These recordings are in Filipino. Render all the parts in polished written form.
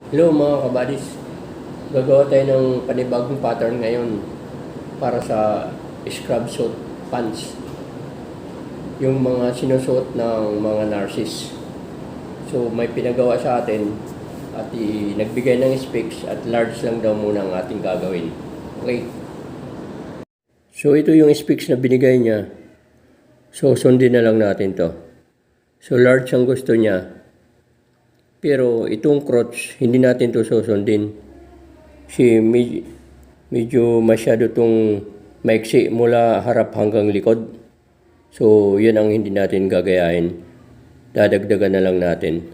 Hello mga kabadis, gagawa tayo ng panibagong pattern ngayon para sa scrub suit pants. Yung mga sinusuot ng mga nurses. So may pinagawa sa atin at nagbigay ng specs at large lang daw muna ang ating gagawin. Okay? So ito yung specs na binigay niya. So sundin na lang natin to. So large ang gusto niya. Pero itong crotch, hindi natin to susundin. Kasi medyo masyado itong maiksi mula harap hanggang likod. So, yan ang hindi natin gagayahin. Dadagdagan na lang natin.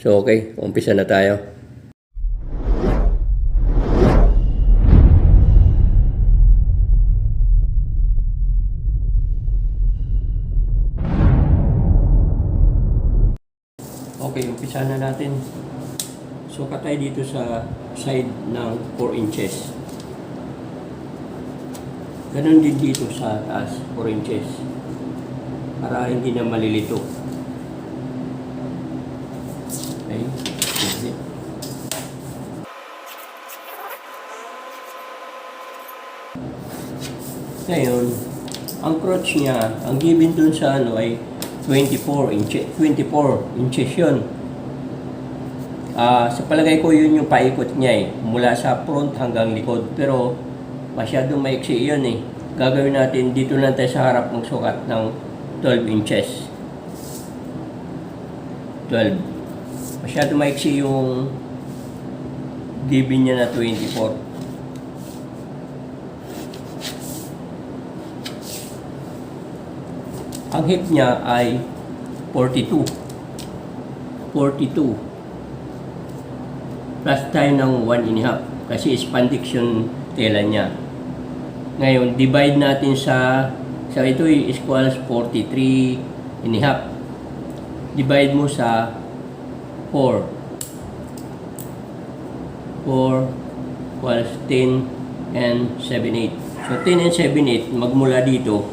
So, okay. Umpisa na tayo. Okay, umpisa na natin. Sukat tayo dito sa side ng 4 inches. Ganon din dito sa taas, 4 inches. Para hindi na malilito. Okay. Ngayon, ang crotch niya, ang given dun sa ano ay 24 inches yun. Sa palagay ko yun yung paikot niya mula sa front hanggang likod, pero masyadong maiksi yun Gagawin natin dito lang tayo sa harap magsukat ng 12 inches. 12. Masyadong maiksi yung given niya na 24. Ang hip niya ay 42. 42. Plus tayo ng 1.5 kasi spandex yung tela niya. Ngayon, divide natin sa ito equals 43.5. Divide mo sa 4. 4 equals 10 and 7/8. So 10 and 7/8 magmula dito,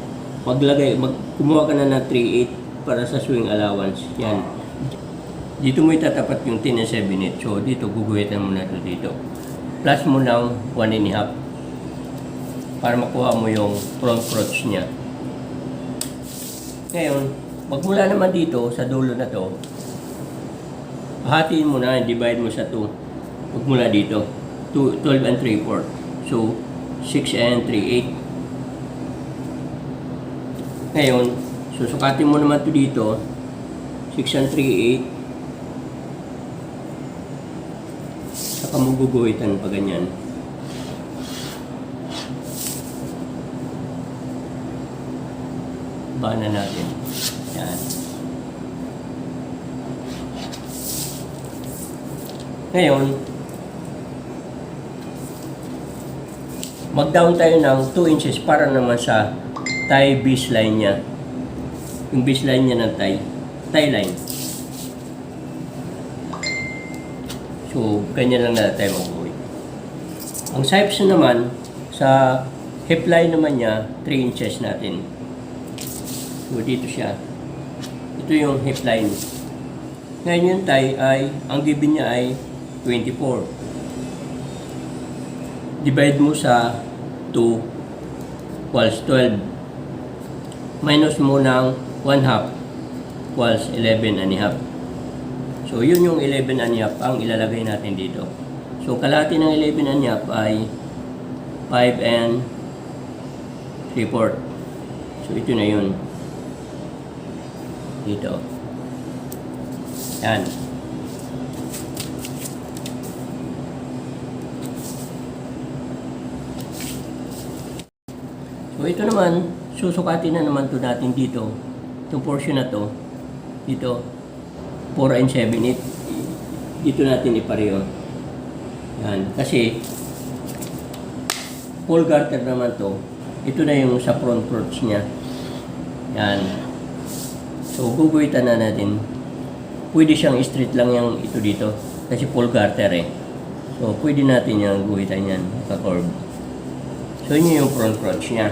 kumuha ka na ng 3/8 para sa swing allowance. Yan. Dito mo itatapat yung 10 and 7/8. So dito guguhitan mo na ito dito. Plus mo ng 1.5 para makuha mo yung front crotch niya. Ngayon, magmula naman dito sa dulo na to, hatiin mo na, divide mo sa 2. Magmula dito, 12 and 3/4. So 6 and 3/8. Ngayon, susukatin mo naman ito dito, 6 and 3/8. Saka mo guguhitan pa ganyan. Bana natin. Yan. Ngayon, mag-down tayo ng 2 inches para naman sa tie baseline niya. Yung baseline niya ng tie line. So, ganyan lang na tayo mag-uwi. Ang sipes naman, sa hip line naman niya, 3 inches natin. So, dito siya. Ito yung hip line. Ngayon yung tie ay, ang given niya ay 24. Divide mo sa 2 equals 12. Minus mo ng 1/2 equals 11.5. So, yun yung 11.5 ang ilalagay natin dito. So, kalahati ng 11.5 ay 5 and 3/4. So, ito na yun. Dito. Yan. So, ito naman, susukatin na naman to natin dito. Itong portion na to, dito, 4 and 7/8. Dito natin ipareho. Yan. Kasi, full garter naman to. Ito na yung sa front crotch niya. Yan. So, guguhitan na natin. Pwede siyang straight lang yung ito dito. Kasi full garter So, pwede natin yung guhitan yan. Ka-curve. So, yun yung front crotch niya.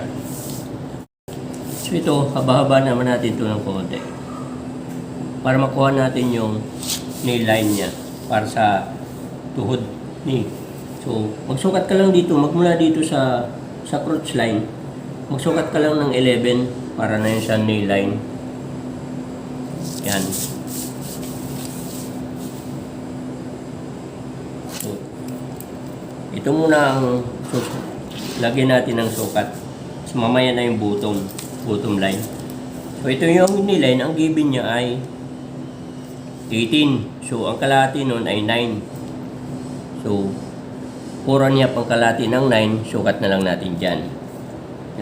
So, ito, haba-haba naman natin ito ng konti. Para makuha natin yung nail line niya. Para sa tuhod ni. So, magsukat ka lang dito, magmula dito sa crotch line. Magsukat ka lang ng 11 para na yun sa nail line. Yan. So, ito muna ang lagyan natin ng sukat. So, mamaya na yung bottom line. So, ito yung nail line. Ang given niya ay 18. So, ang kalahati nun ay 9. So, pura niya pang kalahati ng 9. Sukat na lang natin dyan.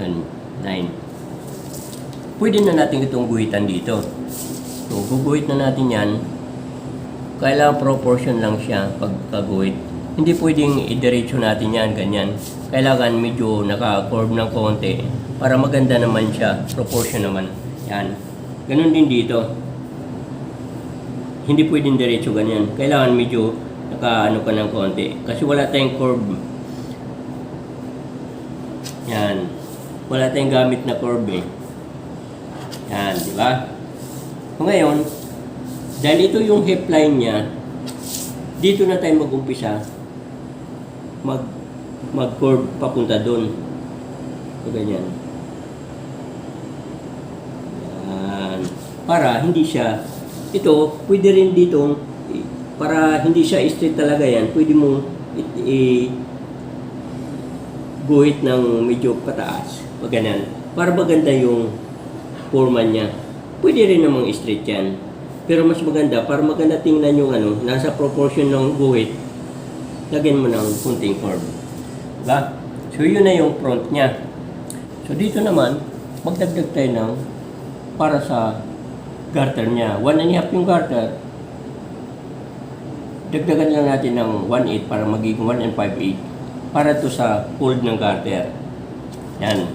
Yan, 9. Pwede na natin itong guhitan dito. So, guguhit na natin yan. Kailangan proportion lang siya pagkaguhit. Hindi pwedeng idiretso natin yan, ganyan. Kailangan medyo naka-curve ng konti para maganda naman siya. Proportion naman. Yan. Ganun din dito. Hindi pwedeng diretso ganyan. Kailangan medyo naka-ano ka ng konti. Kasi wala tayong curve. Yan. Wala tayong gamit na curve eh. Yan, di ba? So ngayon, dahil ito yung hip line niya, dito na tayo mag-umpisa mag-curve papunta doon. So ganyan. Yan. Para hindi siya ito, pwede rin dito, para hindi siya straight talaga yan, pwede mong guhit ng medyo pataas. Pag ganyan. Para maganda yung forma niya. Pwede rin namang straight yan. Pero mas maganda, para maganda tingnan yung ano, nasa proportion ng guhit, lagyan mo ng kunting curve. Diba? So yun na yung front niya. So dito naman, magdagdag tayo ng para sa garter niya. 1.5 yung garter. Dagdagan lang natin ng 1.8 para magiging 1.58 para to sa fold ng garter. Yan.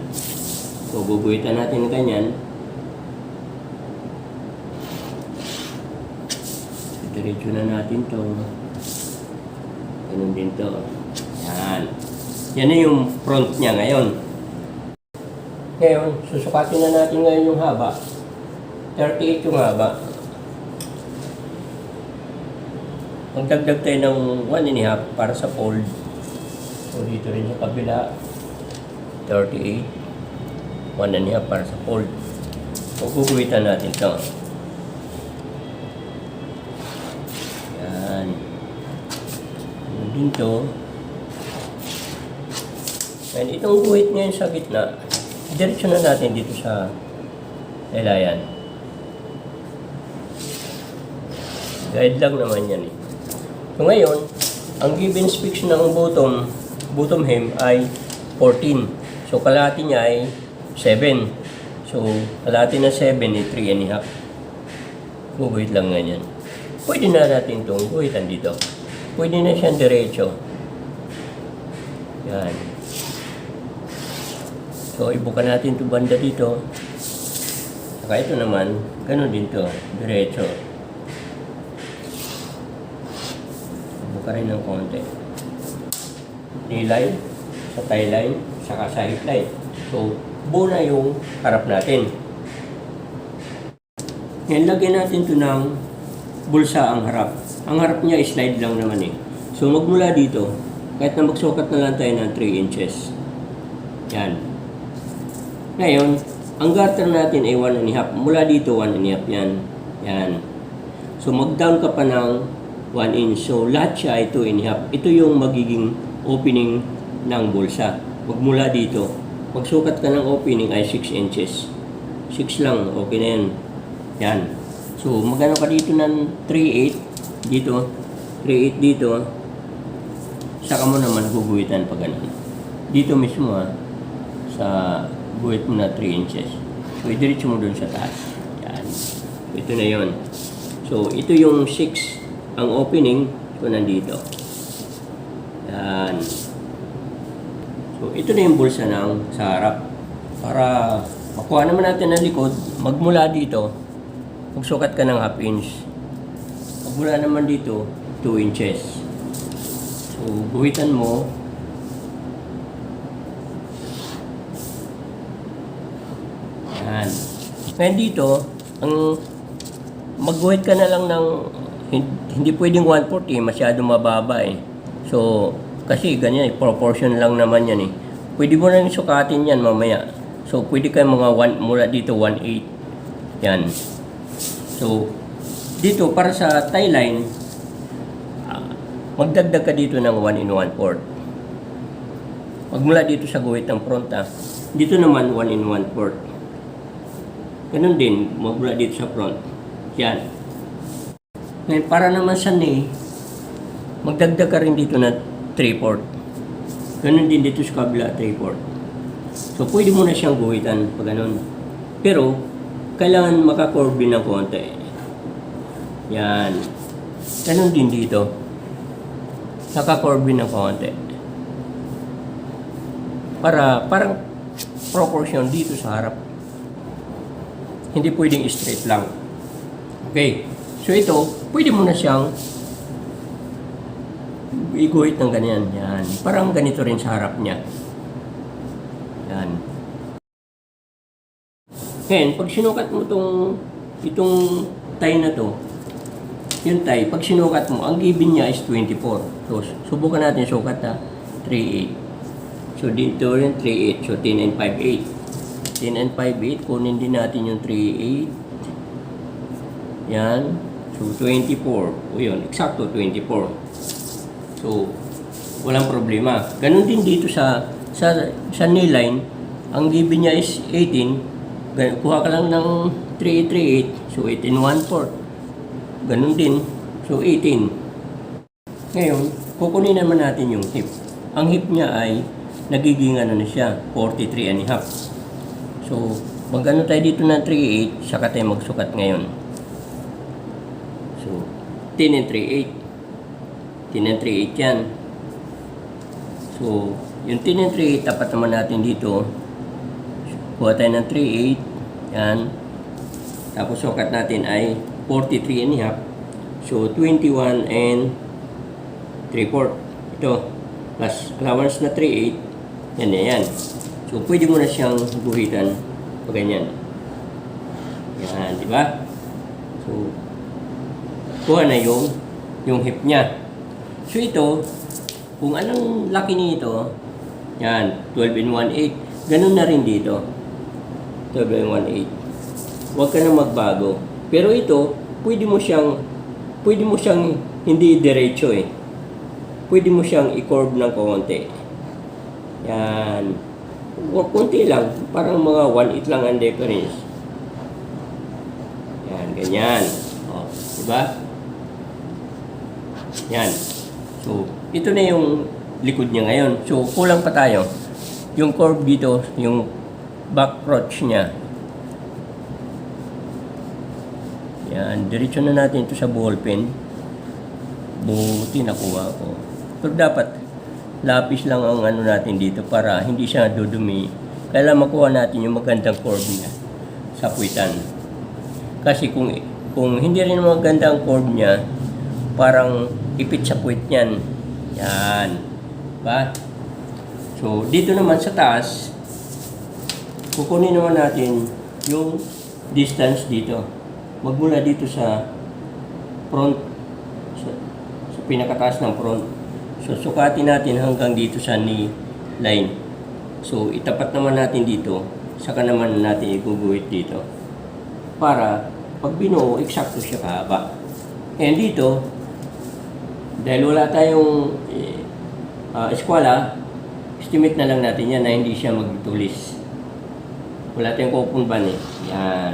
So, guguhitan natin ng ganyan. Diretso na natin to. Ganun din to. Yan. Yan na yung front niya ngayon. Ngayon, susukatin na natin ngayon yung haba. 38 yung haba. Magdagdag tayo ng 1.5 para sa fold. So dito rin sa kabila, 38. 1.5 para sa fold. So guguhitan natin ito. Yan. Yan din to. And itong guhit ngayon sa gitna, diretso na natin dito sa elayan. Guide lang naman yan eh. So ngayon, ang given specs ng bottom hem ay 14. So kalahati niya ay 7. So kalahati na 7 ay 3.5. Guguhit lang ganyan. Pwede na natin itong guhitan dito. Pwede na siyang diretso. Yan. So ibuka natin ito banda dito. Saka ito naman, ganun din to, diretso. Buka rin ng konti. Knee-line, sa tie line, saka sa hip line. So, buo na yung harap natin. Ngayon, lagyan natin ito ng bulsa ang harap. Ang harap niya, slide lang naman eh. So, magmula dito, kahit na magsukat na lang tayo ng 3 inches. Yan. Ngayon, ang garter natin ay 1.5. Mula dito, 1.5 yan. Yan. So, mag-down ka pa ng 1 inch. So, lahat siya ay 2.5. Ito yung magiging opening ng bulsa. Magmula dito. Magsukat ka ng opening ay 6 inches. 6 lang. Okay na yan. Yan. So, magano ka dito ng 3.8. Dito. 3.8 dito. Saka mo naman guguhitan pa ganun. Dito mismo sa guhit mo na 3 inches. So, idiretso mo dun sa taas. Yan. Ito na yon. So, ito yung 6 ang opening, so nandito. Yan. So, ito na yung bulsa ng sa harap. Para makuha naman natin ang likod, magmula dito, magsukat ka ng 1/2 inch. Magmula naman dito, 2 inches. So, guhitan mo. Yan. Ngayon dito, ang magguhit ka na lang ng hindi pwedeng 140, masyado mababa eh. So, kasi ganyan, proportion lang naman yan eh. Pwede mo na sukatin yan mamaya. So, pwede kayo mga 1, mula dito 1.8. Yan. So, dito para sa tie line, magdagdag ka dito ng 1 in 1/4. Magmula dito sa guhit ng front dito naman 1 in 1/4. Ganun din, magmula dito sa front. Yan. Ngayon, para naman sa knee, magdagdag ka rin dito na 3/4. Ganun din dito sa kabila, 3/4. So, pwede mo na siyang guhitan pag ganun. Pero, kailangan makakurve din ng konti. Yan. Ganun din dito. Nakakurve ng konti. Parang proportion dito sa harap. Hindi pwedeng straight lang. Okay. So ito, pwede mo na siyang iguhit ng ganyan. Yan. Parang ganito rin sa harap niya. Yan. Ngayon, pag sinukat mo itong tie na to, yung tie, pag sinukat mo, ang given niya is 24. So, subukan natin sukat 3.8. So, dito rin 3.8. So, 10 and 5.8. 10 and 5.8. Kunin din natin yung 3.8. Yan. So, 24. O yun, eksakto 24. So, walang problema. Ganon din dito sa knee line. Ang given niya is 18. Kuha ka lang ng 3.8. So, 18 1/4. Ganon din. So, 18. Ngayon, kukunin naman natin yung hip. Ang hip niya ay nagiging ano na siya, 43 and a half. So, magano tayo dito ng 3.8, saka tayo magsukat ngayon. So, 10 and 3.8. 10 and 3.8 yan. So, yung 10 and 3.8, tapat naman natin dito. Kuha tayo ng 3.8. Yan. Tapos, sukat natin ay 43 and a half. So, 21 and 3/4. Ito. Plus allowance na 3/8. Yan na yan. So, pwede mo na siyang guhitan o ganyan. Yan, di ba? So, kuha na yung hip niya. So, ito, kung anong laki nito, yan, 12 and 1/8. Ganun na rin dito. 12 and 1/8. Huwag ka na magbago. Pero ito, pwede mo siyang hindi diretso eh. Pwede mo siyang i-curve ng konti. Yan. Konti lang. Parang mga 1/8 lang ang difference. Yan, ganyan. O, diba? Yan. So, ito na yung likod niya ngayon. So, kulang pa tayo. Yung curve dito, yung back crotch niya. Yan, diretso na natin ito sa ballpen. Buti nakuha ko. Pero dapat, lapis lang ang ano natin dito para hindi siya dudumi. Kailangan makuha natin yung magandang curve niya sa puwitan. Kasi kung hindi rin maganda ang curve niya, parang ipit sa puwit niyan. Yan. Diba? So, dito naman sa taas, kukunin naman natin yung distance dito. Magmula dito sa front, sa pinakataas ng front. So, sukatin natin hanggang dito sa knee line. So, itapat naman natin dito. Saka naman natin iguguhit dito. Para, pag binuo, eksakto siya kahaba. And dito, dahil wala tayong eskwela, estimate na lang natin yan na hindi siya magtulis. Wala tayong kupunban eh. Yan.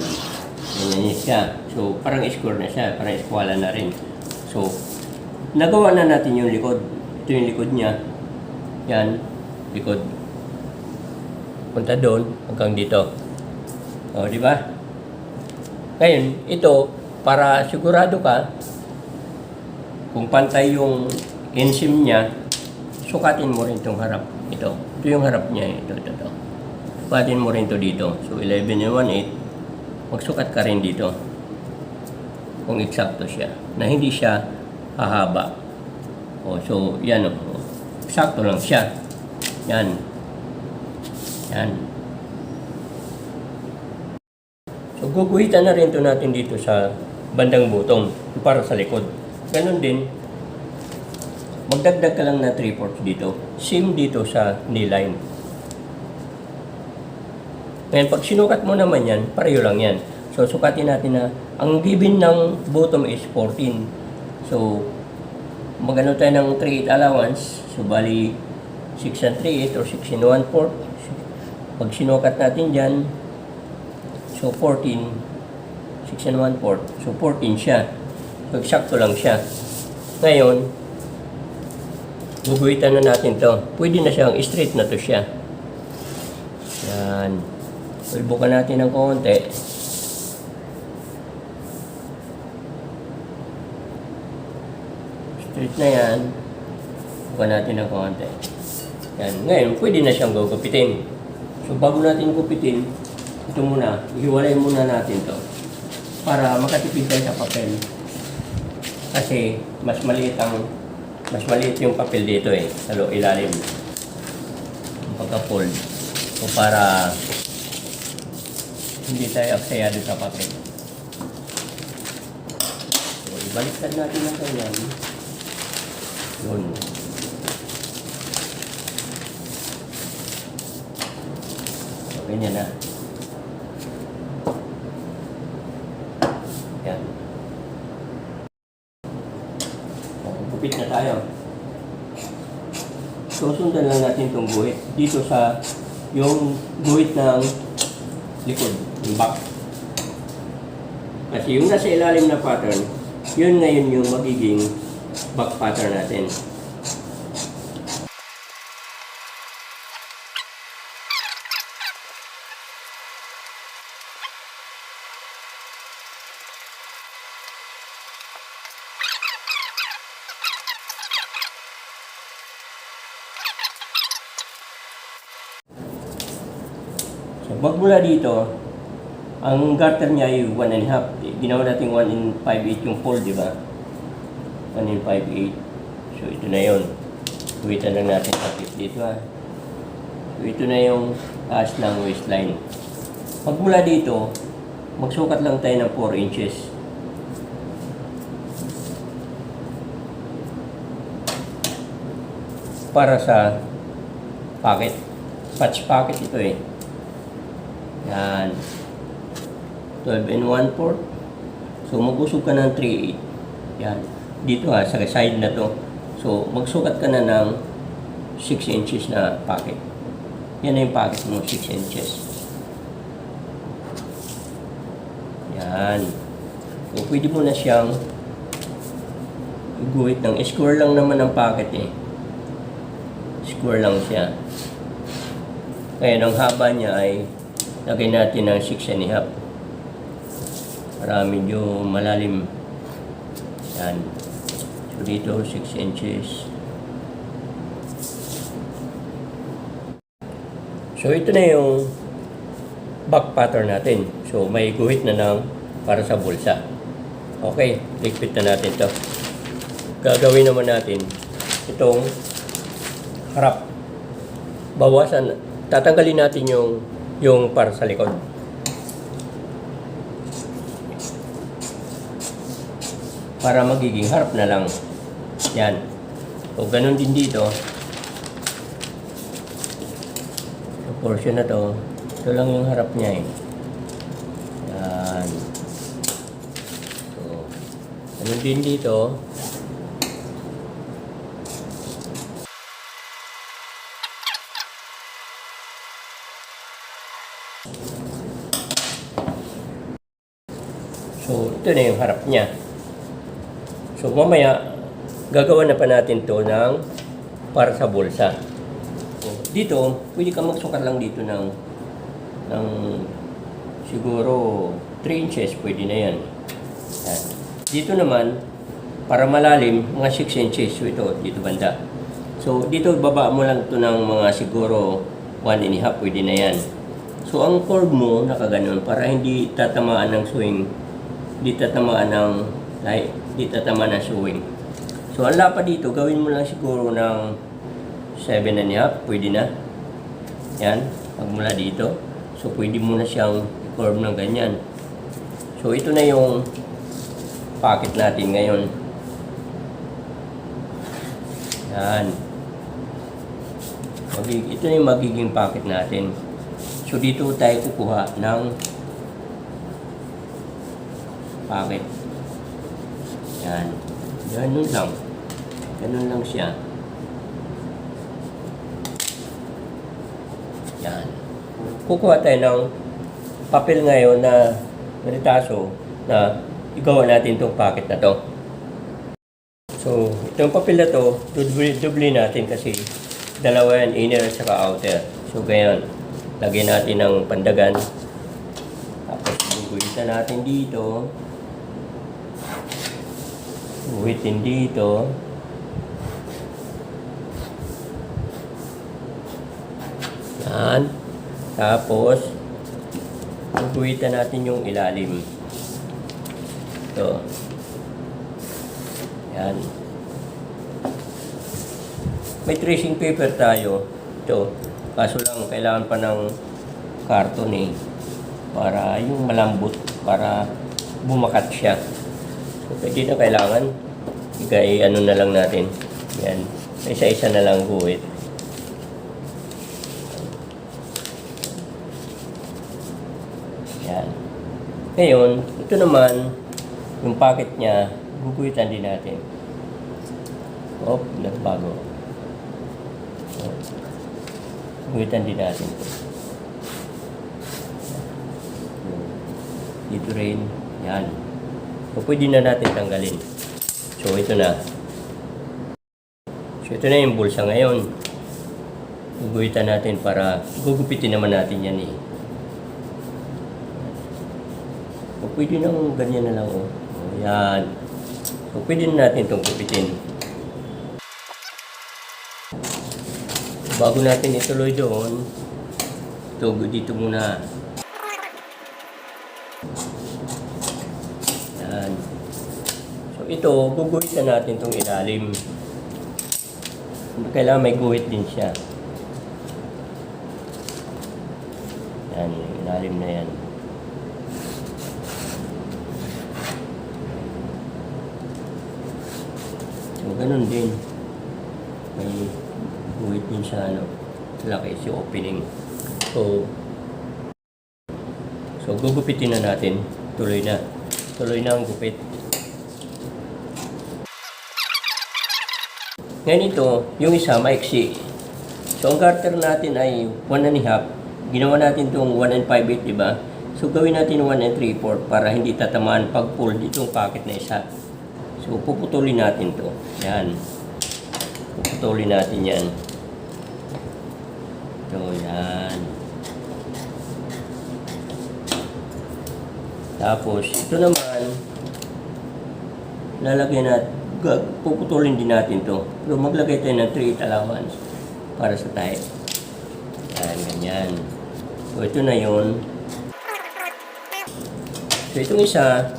Ganyan siya. So, parang score na siya. Parang eskwala na rin. So, nagawa na natin yung likod. Ito yung likod niya. Yan. Likod. Punta doon hanggang dito. O, di ba? Ngayon, ito, para sigurado ka, kung pantay yung inseam niya, sukatin mo rin itong harap. Ito. Ito yung harap niya. Ito. Sukatin mo rin ito dito. So, 11 and 1/8. Magsukat ka rin dito kung eksakto siya na hindi siya hahaba. O, so, yan o. Eksakto lang siya. Yan. Yan. So, guguhitan na rin ito natin dito sa bandang butong para sa likod. Ganun din, magdagdag ka lang na 3/4 dito. Same dito sa knee line. Ngayon, pag sinukat mo naman yan, pareho lang yan. So, sukatin natin na ang given ng bottom is 14. So, magano tayo ng 3/8 allowance. So, bali 6 and 3/8 or 6 and 1/4. Pag sinukat natin dyan, so 14, 6 and 1/4. So, 14 siya. So, eksakto lang siya. Ngayon, guguhitan na natin to. Pwede na siyang straight na to siya. Yan. Pulbukan natin ng konti. Straight na yan. Bukan natin ng konti. Yan. Ngayon, pwede na siyang gugupitin. So, bago natin gupitin, ito muna, hiwalay muna natin to para makatipid tayo sa papel. Kasi, mas maliit yung papel dito eh, sa ilalim. Yung pagka-fold. So, para hindi tayo aksayado sa papel. So, ibaliktad natin ang ganyan. Yun. So, ganyan na. Yan. Gupit na tayo. Susundan lang natin itong guhit. Dito sa yung guhit ng likod, yung back. Kasi yung nasa ilalim na pattern, yun ngayon yung magiging back pattern natin. So, magmula dito, ang garter niya ay 1 1/2. Ginawa natin 1 5/8 yung fold, di ba? 1 5/8. So, ito na yun. Tuwitan lang natin sa tip dito, ha. So, ito na yung taas ng waistline. Magmula dito, magsukat lang tayo ng 4 inches. Para sa pocket. Patch pocket ito eh. Yan. 12 and 1/4. So, mag-usog ka ng 3/8. Yan. Dito ha, sa side na to. So, magsukat ka na ng 6 inches na pocket. Yan na yung pocket mo, 6 inches. Yan. So, pwede mo na siyang guhit ng square lang naman ang pocket eh. Square lang siya. Kaya ang haba niya ay lagay natin ng 6 and 1/2. Para medyo malalim. Yan. So dito 6 inches. So ito na yung back pattern natin. So may guhit na ng para sa bulsa. Okay, ligpit na natin to. Gagawin naman natin itong harap. Bawasan, tatanggalin natin yung para sa likod. Para magiging harap na lang. Yan. So, ganun din dito. Yung portion na to, ito lang yung harap niya eh. Yan. So, ganun din dito. So, ito na yung harap niya. So, mamaya, gagawa na pa natin to ng para sa bulsa. So, dito, pwede ka magsukat lang dito ng siguro 3 inches, pwede na yan. Yan. Dito naman, para malalim, mga 6 inches. So, ito, dito banda. So, dito, baba mo lang to ng mga siguro 1 and 1/2, pwede na yan. So, ang cord mo, nakaganon, para hindi tatamaan ng swing. Hindi tatamaan ng swing. So, ang lapa dito, gawin mo lang siguro ng 7 and 1/2, pwede na. Yan, magmula dito. So, pwede mo na siyang i-curve ng ganyan. So, ito na yung pocket natin ngayon. Yan. Ito na yung magiging packet natin. So, dito tayo kukuha ng packet. Yan. Ganun lang. Ganun lang siya. Yan. Kukuha tayo ng papel ngayon na retaso na igawa natin itong packet na to. So, itong papel na to, dubli natin kasi dalawa yan, inner at saka outer. So, gayon. Lagyan natin ng pandagan. Tapos, guguhitan natin dito. Guhitin dito. Yan. Tapos, guguhitan natin yung ilalim. Ito. Yan. May tracing paper tayo. Ito. Kaso lang, kailangan pa ng karton eh. Para yung malambot. Para bumakat siya. So, pwede na kailangan. Ano na lang natin. Yan. Isa-isa na lang guhit. Yan. Ngayon, ito naman, yung packet niya, guguhitan din natin. Nagbago. Guhitan din natin. Dito rin. Yan. So, pwede na natin tanggalin. So, ito na. So, ito na yung bulsa ngayon. Guguhitan natin para gugupitin naman natin yan eh. So, pwede nang ganyan na lang oh. Yan. So, pwede na natin itong gupitin. Bago natin ituloy doon, ito, dito muna. Yan. So, ito, guguhitan natin itong ilalim. Kailangan may guhit din siya. Yan, yung ilalim na yan. So, ganun din. May guhit din siya, laki si opening. So, gugupitin na natin. Tuloy na. Tuloy na ang gupit. Ngayon ito, yung isa, maiksi. So, ang garter natin ay 1.5. Ginawa natin itong 1 5/8, diba? So, gawin natin 1 3/4 para hindi tatamaan pag-pull ditong packet na isa. So, puputulin natin to. Yan. Puputulin natin yan. So, yan. Tapos, ito naman, lalagyan natin, puputulin din natin to. Pero maglagay tayo ng 3/8 allowance para sa tayo. Yan, ganyan. So, ito na yun. So, itong isa,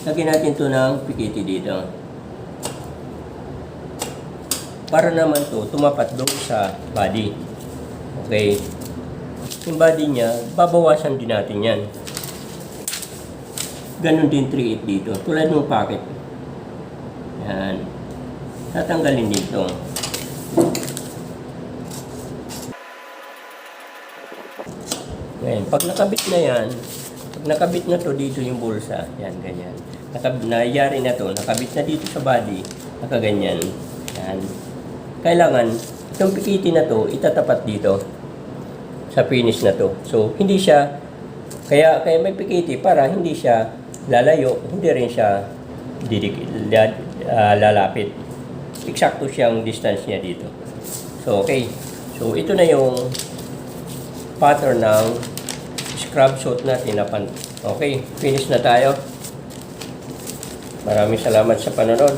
lagyan natin to ng pikiti dito. Para naman to, tumapat doon sa body. Okay. Yung body niya, babawasan din natin yan. Ganon din 3/8 dito. Tulad ng packet. Yan. Tatanggalin dito. Ngayon, pag nakabit na yan, pag nakabit na to dito yung bulsa, yan, ganyan. Nayari na to, nakabit na dito sa body, nakaganyan. Yan. Kailangan, itong pikiti na to, itatapat dito sa finish na to. So, hindi siya, kaya may pikiti para hindi siya lalayo, hindi rin siya lalapit. Eksakto siyang distance niya dito. So, okay. So, ito na yung pattern ng scrub suit natin na Okay, finish na tayo. Maraming salamat sa panonood.